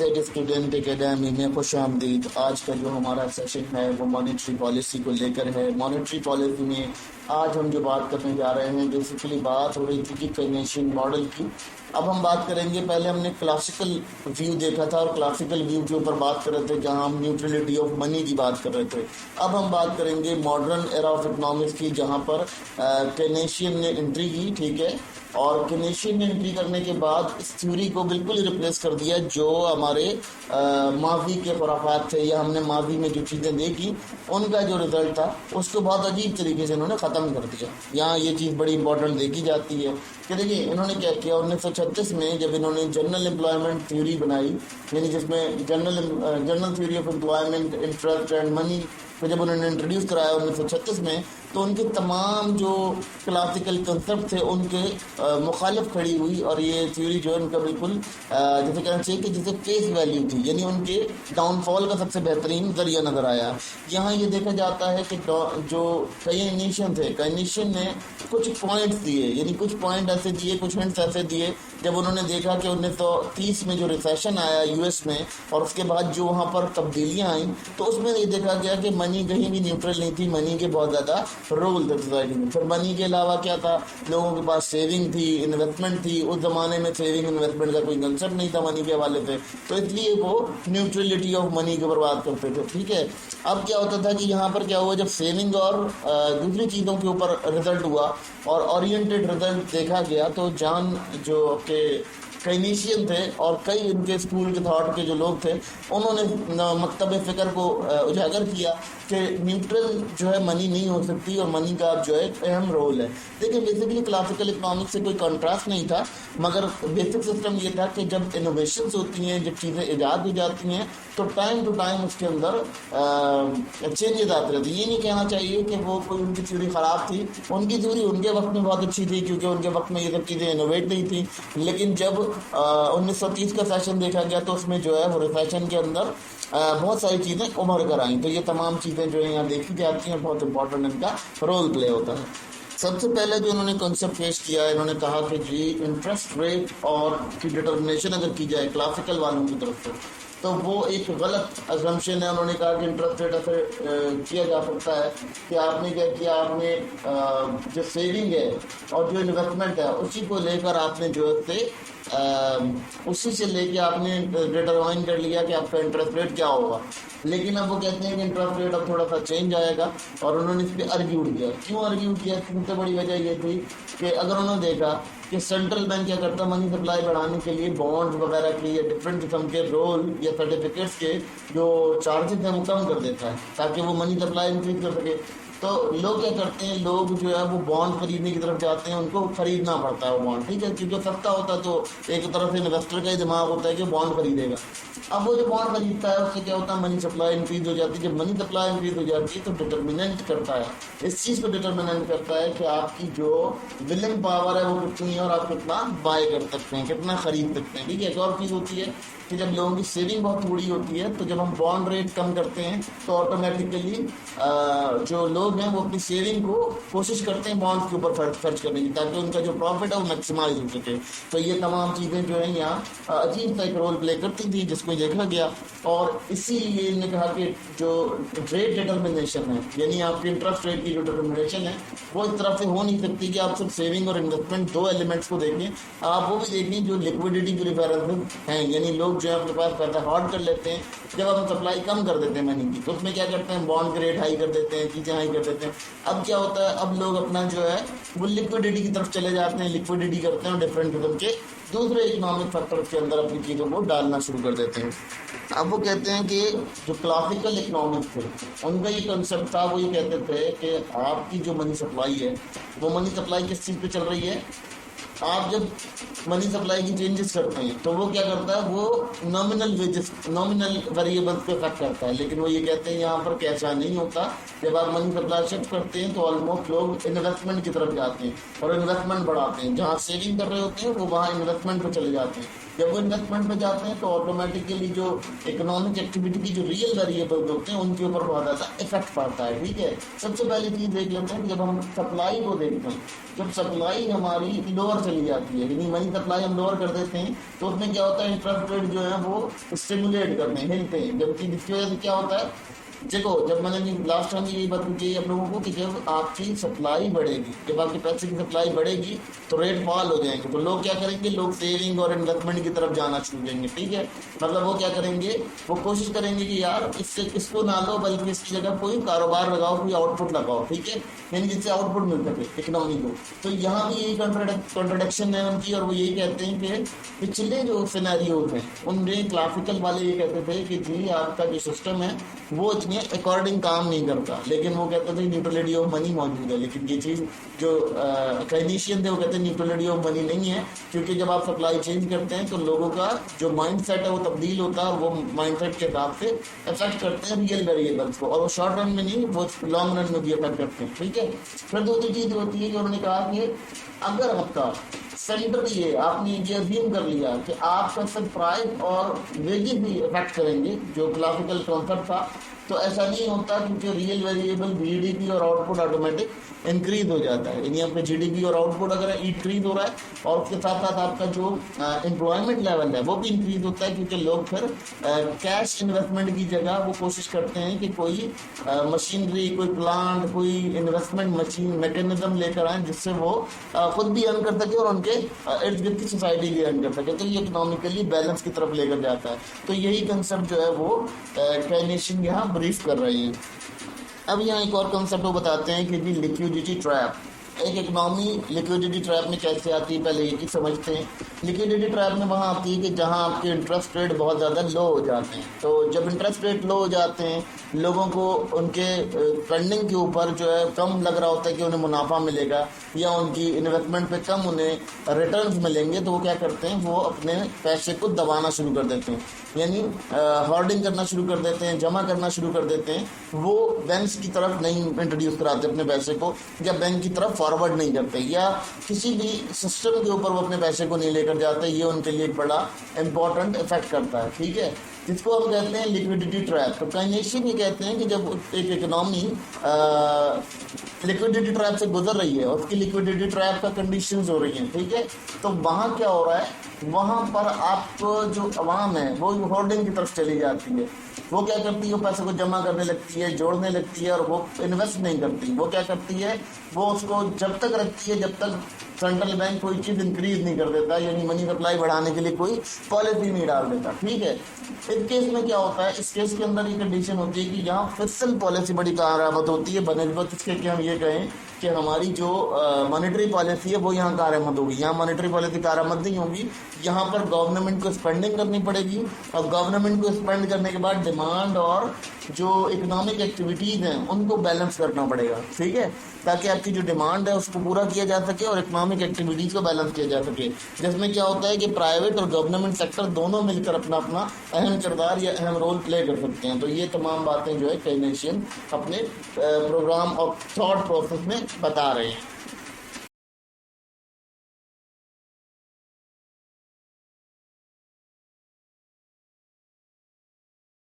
AZ student academy میں خوش آمدید۔ آج کا جو ہمارا سیشن ہے وہ مانیٹری پالیسی کو لے کر ہے۔ مانیٹری پالیسی میں آج ہم جو بات کرنے جا رہے ہیں، بیسیکلی بات ہو رہی تھی کہ کینیشین ماڈل کی۔ اب ہم بات کریں گے، پہلے ہم نے کلاسیکل ویو دیکھا تھا اور کلاسیکل ویو کے اوپر بات کر رہے تھے جہاں ہم نیوٹرلٹی آف منی کی بات کر رہے تھے۔ اب ہم بات کریں گے ماڈرن ایرا آف اکنامکس کی، جہاں پر کینیشین نے انٹری کی، ٹھیک ہے، اور کینیشین نے انٹری کرنے کے بعد اس تھیوری کو بالکل ریپلیس کر دیا جو ہمارے ماضی کے خرافات تھے، یا ہم نے ماضی میں جو چیزیں دیکھی ان کا جو رزلٹ تھا اس کو بہت عجیب طریقے سے انہوں نے ختم کر دیا۔ یہاں یہ چیز بڑی امپورٹنٹ دیکھی جاتی ہے کہ دیکھیے انہوں نے کیا کیا۔ 1936 میں جب انہوں نے جنرل امپلائمنٹ تھیوری بنائی، یعنی جس میں general theory of employment, interest and money کو جب انہوں نے انٹروڈیوس کرایا 1936 میں، تو ان کے تمام جو کلاسیکل کنسیپٹ تھے ان کے مخالف کھڑی ہوئی، اور یہ تھیوری جو ہے ان کا بالکل جیسے کہنا چاہیے کہ جسے فیس ویلیو تھی، یعنی ان کے ڈاؤن فال کا سب سے بہترین ذریعہ نظر آیا۔ یہاں یہ دیکھا جاتا ہے کہ جو کینیشین تھے، کینیشین نے کچھ پوائنٹس دیے، یعنی کچھ پوائنٹ ایسے دیے، کچھ ہنٹس ایسے دیے، جب انہوں نے دیکھا کہ 1930 میں جو ریسیشن آیا US میں، اور اس کے بعد جو وہاں پر تبدیلیاں آئیں، تو اس میں یہ دیکھا گیا کہ منی کہیں بھی نیوٹرل نہیں تھی، منی کے بہت زیادہ رول تھے سوسائٹی میں۔ پھر منی کے علاوہ کیا تھا، لوگوں کے پاس سیونگ تھی، انویسٹمنٹ تھی۔ اس زمانے میں سیونگ انویسٹمنٹ کا کوئی کنسیپٹ نہیں تھا منی کے حوالے سے، تو اس لیے وہ نیوٹرلٹی آف منی کے اوپر بات کرتے تھے، ٹھیک ہے۔ اب کیا ہوتا تھا کہ یہاں پر کیا ہوا، جب سیونگ اور دوسری چیزوں کے اوپر رزلٹ ہوا اور اورینٹیڈ رزلٹ دیکھا گیا، تو جان جو کہ کینیشین تھے اور کئی ان کے اسکول کے تھاٹ کے جو لوگ تھے، انہوں نے مکتب فکر کو اجاگر کیا کہ نیوٹرل جو ہے منی نہیں ہو سکتی، اور منی کا جو ہے اہم رول ہے۔ دیکھیں بیسیکلی کلاسیکل اکنامکس سے کوئی کنٹراسٹ نہیں تھا، مگر بیسک سسٹم یہ تھا کہ جب انوویشنز ہوتی ہیں، جب چیزیں ایجاد ہو جاتی ہیں، تو ٹائم ٹو ٹائم اس کے اندر چینجز آتے رہتے ہیں۔ یہ نہیں کہنا چاہیے کہ وہ کوئی ان کی تھیوری خراب تھی، ان کی تھیوری ان کے وقت میں بہت اچھی تھی، کیونکہ ان کے وقت میں یہ سب چیزیں انوویٹ نہیں تھیں۔ لیکن جب 1930 کا سیشن دیکھا گیا تو اس میں جو ہے وہ ریسیشن کے اندر بہت ساری چیزیں ابھر کر آئیں، تو یہ تمام چیزیں جو ہے یہاں دیکھی جاتی ہیں، بہت امپورٹنٹ ان کا رول پلے ہوتا ہے۔ سب سے پہلے جو انہوں نے کنسیپٹ پیش کیا ہے، انہوں نے کہا کہ جی انٹرسٹ ریٹ اور کی ڈٹرمنیشن اگر کی جائے کلاسیکل والوں کی طرف سے، تو وہ ایک غلط اسمپشن ہے۔ انہوں نے کہا کہ انٹرسٹ ریٹ ایسے کیا جا سکتا ہے کہ آپ نے کیا کیا، آپ نے جو سیونگ ہے اور جو انویسٹمنٹ ہے اسی کو لے کر آپ نے جو ہے اسی سے لے کے آپ نے ڈیٹرمائن کر لیا کہ آپ کا انٹرسٹ ریٹ کیا ہوگا۔ لیکن اب وہ کہتے ہیں کہ انٹرسٹ ریٹ اب تھوڑا سا چینج آئے گا، اور انہوں نے اس پہ ارگیوڈ کیا۔ کیوں ارگیوڈ کیا؟ سب سے بڑی وجہ یہ تھی کہ اگر انہوں نے دیکھا کہ سینٹرل بینک کیا کرتا ہے، منی سپلائی بڑھانے کے لیے بانڈ وغیرہ کی یا ڈفرینٹ قسم کے رول یا سرٹیفکیٹس کے جو چارجز ہیں وہ کم کر دیتا ہے تاکہ وہ منی سپلائی انکریز کر سکے۔ تو لوگ کیا کرتے ہیں، لوگ جو ہے وہ بانڈ خریدنے کی طرف جاتے ہیں، ان کو خریدنا پڑتا ہے وہ بانڈ، ٹھیک ہے، کیونکہ سستا ہوتا ہے، تو ایک طرف سے انویسٹر کا ہی دماغ ہوتا ہے کہ بانڈ خریدے گا۔ اب وہ جو بانڈ خریدتا ہے اس سے کیا ہوتا ہے، منی سپلائی انکریز ہو جاتی ہے۔ جب منی سپلائی انکریز ہو جاتی ہے تو ڈٹرمننٹ کرتا ہے، اس چیز کو ڈٹرمننٹ کرتا ہے کہ آپ کی جو ولنگ پاور ہے وہ کتنی ہے، اور آپ کتنا بائی کر سکتے ہیں، کتنا خرید سکتے ہیں، ٹھیک ہے۔ ایک اور چیز ہوتی ہے کہ جب لوگوں کی سیونگ بہت تھوڑی ہوتی ہے، تو جب ہم بانڈ ریٹ کم کرتے ہیں تو آٹومیٹیکلی جو لوگ ہیں وہ اپنی سیونگ کو کوشش کرتے ہیں بانڈ کے اوپر خرچ کرنے کی، تاکہ ان کا جو پروفٹ ہے وہ میکسیمائز ہو سکے۔ تو یہ تمام چیزیں جو ہیں یہاں عجیب سا ایک رول پلے کرتی تھی، جس کو دیکھا گیا، اور اسی لیے انہوں نے کہا کہ جو ریٹ ڈٹرمنیشن ہے، یعنی آپ کی انٹرسٹ ریٹ کی جو ڈٹرمنیشن ہے وہ اس طرح سے ہو نہیں سکتی کہ آپ صرف سیونگ اور انویسٹمنٹ دو ایلیمنٹس کو دیکھیں، آپ وہ بھی دیکھیں جو لیکوڈیٹی کے ریفرنس ہیں، یعنی لوگ جو ہے اپنے پاس پیسہ ہارڈ کر لیتے ہیں، جب ہم سپلائی کم کر دیتے ہیں منی کی، تو اس میں کیا کرتے ہیں، بانڈ کے ریٹ ہائی کر دیتے ہیں، چیزیں ہائی کر دیتے ہیں۔ اب کیا ہوتا ہے، اب لوگ اپنا جو ہے وہ لیکوڈیٹی کی طرف چلے جاتے ہیں، لیکوڈیٹی کرتے ہیں، اور ڈفرینٹ قسم کے دوسرے اکنامک فیکٹر کے اندر اپنی چیزوں کو ڈالنا شروع کر دیتے ہیں۔ اب وہ کہتے ہیں کہ جو کلاسیکل اکنامکس تھے ان کا یہ کنسیپٹ تھا، وہ یہ کہتے تھے کہ آپ کی جو منی سپلائی ہے وہ منی سپلائی کس چیز پہ چل رہی ہے، آپ جب منی سپلائی کی چینجز کرتے ہیں تو وہ کیا کرتا ہے، وہ نامنل ویجز، نامنل ویریبلس پہ افیکٹ کرتا ہے۔ لیکن وہ یہ کہتے ہیں یہاں پر کیسا نہیں ہوتا، جب آپ منی سپلائی شفٹ کرتے ہیں تو آلموسٹ لوگ انویسٹمنٹ کی طرف جاتے ہیں اور انویسٹمنٹ بڑھاتے ہیں، جہاں سیونگ کر رہے ہوتے ہیں وہ وہاں انویسٹمنٹ پہ چلے جاتے ہیں۔ جب وہ انویسٹمنٹ پہ جاتے ہیں تو آٹومیٹکلی جو اکنامک ایکٹیویٹی کی جو ریئل ویریبلز ہوتے ہیں ان کے اوپر بہت زیادہ افیکٹ پڑتا ہے، ٹھیک ہے۔ سب سے پہلی چیز دیکھ لیتے ہیں کہ جب ہم سپلائی کو دیکھتے ہیں، جب سپلائی ہماری لوور چلی جاتی ہے، یعنی منی سپلائی ہم لوور کر دیتے ہیں تو اس میں کیا ہوتا ہے انٹرسٹ ریٹ جو ہے وہ اسٹیمولیٹ کرتے ہیں، ہلتے ہیں، جبکہ جس کی وجہ سے کیا ہوتا ہے، دیکھو جب میں نے لاسٹ ٹائم یہی بات کی آپ لوگوں کو کہ جب آپ کی سپلائی بڑھے گی، جب آپ کے پیسے کی سپلائی بڑھے گی تو ریٹ فال ہو جائیں گے، تو لوگ کیا کریں گے، لوگ سیونگ اور انویسٹمنٹ کی طرف جانا شروع کریں گے، ٹھیک ہے، مطلب وہ کیا کریں گے، وہ کوشش کریں گے کہ یار اس کو نہ لو بلکہ اس کی جگہ کوئی کاروبار لگاؤ، کوئی آؤٹ پٹ لگاؤ، ٹھیک ہے، یعنی جس سے آؤٹ پٹ مل سکے اکنامی کو۔ تو یہاں بھی یہی کنٹرڈکشن ہے ان کی، اور وہ یہی کہتے ہیں کہ پچھلے جو سینیریوز ہیں ان میں کلاسیکل والے یہ کہتے تھے کہ جی آپ کا جو سسٹم ہے وہ اتنے اکارڈنگ کام نہیں کرتا، لیکن وہ کہتے تھے نیوٹرلٹی آف منی موجود ہے، لیکن یہ چیز جو کینیشین تھے وہ کہتے ہیں نیوٹرلٹی آف منی نہیں ہے، کیونکہ جب آپ سپلائی چینج کرتے ہیں تو لوگوں کا جو مائنڈ سیٹ ہے وہ تبدیل ہوتا ہے، اور وہ مائنڈ سیٹ کے حساب سے افیکٹ کرتے ہیں ریئل ویریبلس کو، اور وہ شارٹ رن میں نہیں، وہ لانگ رن میں بھی افیکٹ کرتے ہیں، ٹھیک ہے۔ پھر دوسری چیز ہوتی ہے کہ انہوں نے کہا کہ اگر آپ کا سینٹر یہ آپ نے یہ ازیوم کر لیا کہ آپ کا صرف پرائز اور ویجز بھی افیکٹ کریں گے، جو کلاسیکل کانسیپٹ تھا، تو ایسا نہیں ہوتا، کیونکہ real variable G D P اور آؤٹ پٹ آٹومیٹک انکریز ہو جاتا ہے، یعنی آپ کا جی ڈی پی اور آؤٹ پٹ اگر انکریز ہو رہا ہے اور اس کے ساتھ ساتھ آپ کا جو امپلائمنٹ لیول ہے وہ بھی انکریز ہوتا ہے، کیونکہ لوگ پھر کیش انویسٹمنٹ کی جگہ وہ کوشش کرتے ہیں کہ کوئی مشینری، کوئی پلانٹ، کوئی انویسٹمنٹ مشین میکینزم لے کر آئیں جس سے وہ خود بھی ارن کر سکے اور ان کے ارد گرد کی سوسائٹی بھی ارن کر سکے، تو یہ اکنامیکلی بیلنس کی طرف لے کر جاتا ہے۔ تو یہی کنسیپٹ جو ہے وہ کینیشین یہاں بریف کر رہی ہے۔ اب یہاں ایک اور کنسیپٹ وہ بتاتے ہیں کہ جی لیکوڈیٹی ٹریپ، ایک اکنامی لیکوڈیٹی ٹریپ میں کیسے آتی ہے، پہلے یہ چیز سمجھتے ہیں۔ لیکوڈیٹی ٹریپ میں وہاں آتی ہے کہ جہاں آپ کے انٹرسٹ ریٹ بہت زیادہ لو ہو جاتے ہیں، تو جب انٹرسٹ ریٹ لو ہو جاتے ہیں لوگوں کو ان کے فنڈنگ کے اوپر جو ہے کم لگ رہا ہوتا ہے کہ انہیں منافع ملے گا، یا ان کی انویسٹمنٹ پہ کم انہیں ریٹرنز ملیں گے، تو وہ کیا کرتے ہیں، وہ اپنے پیسے کو دبانا شروع کر دیتے ہیں، یعنی ہارڈنگ کرنا شروع کر دیتے ہیں، جمع کرنا شروع کر دیتے ہیں، وہ بینکس کی طرف نہیں انٹروڈیوس کراتے اپنے پیسے کو، یا بینک کی طرف فارورڈ نہیں کرتے، یا کسی بھی سسٹم کے اوپر وہ اپنے پیسے کو نہیں لے کر جاتے، یہ ان کے لیے ایک بڑا امپورٹنٹ افیکٹ کرتا ہے، ٹھیک ہے، جس کو ہم کہتے ہیں لیکوڈیٹی ٹریپ۔ تو کینیشین یہ کہتے ہیں کہ جب ایک اکنامی لیکوڈیٹی ٹریپ سے گزر رہی ہے اور اس کی لیکوڈیٹی ٹریپ کا کنڈیشنز ہو رہی ہیں، ٹھیک ہے، تو وہاں کیا ہو رہا ہے، وہاں پر آپ جو عوام ہے وہ ہولڈنگ کی طرف چلی جاتی ہے، وہ کیا کرتی ہے، وہ پیسے کو جمع کرنے لگتی ہے، جوڑنے لگتی ہے، اور وہ انویسٹ نہیں کرتی، وہ کیا کرتی ہے، وہ اس کو جب تک رکھتی ہے جب تک سینٹرل بینک کوئی چیز انکریز نہیں کر دیتا، یعنی منی سپلائی بڑھانے کے لیے کوئی پالیسی نہیں ڈال دیتا، ٹھیک ہے۔ اس کیس میں کیا ہوتا ہے، اس کیس کے اندر یہ کنڈیشن ہوتی ہے کہ یہاں فسکل پالیسی بڑی کارآمد ہوتی ہے، بنسبت اس کے کہ ہم یہ کہیں کہ ہماری جو مانیٹری پالیسی ہے وہ یہاں کارآمد ہوگی۔ یہاں مانیٹری پالیسی کارآمد نہیں ہوگی، یہاں پر گورنمنٹ کو اسپینڈنگ کرنی پڑے گی، اور گورنمنٹ کو اسپینڈ کرنے کے بعد ڈیمانڈ اور جو اکنامک ایکٹیویٹیز ہیں ان کو بیلنس کرنا پڑے گا، ٹھیک ہے، تاکہ آپ کی جو ڈیمانڈ ہے اس کو پورا کیا جا سکے اور اکنامک ایکٹیویٹیز کو بیلنس کیا جا سکے، جس میں کیا ہوتا ہے کہ پرائیویٹ اور گورنمنٹ سیکٹر دونوں مل کر اپنا اپنا اہم کردار یا اہم رول پلے کر سکتے ہیں۔ تو یہ تمام باتیں جو ہے کینیشین اپنے پروگرام اور تھاٹ پروسیس میں بتا رہے ہیں۔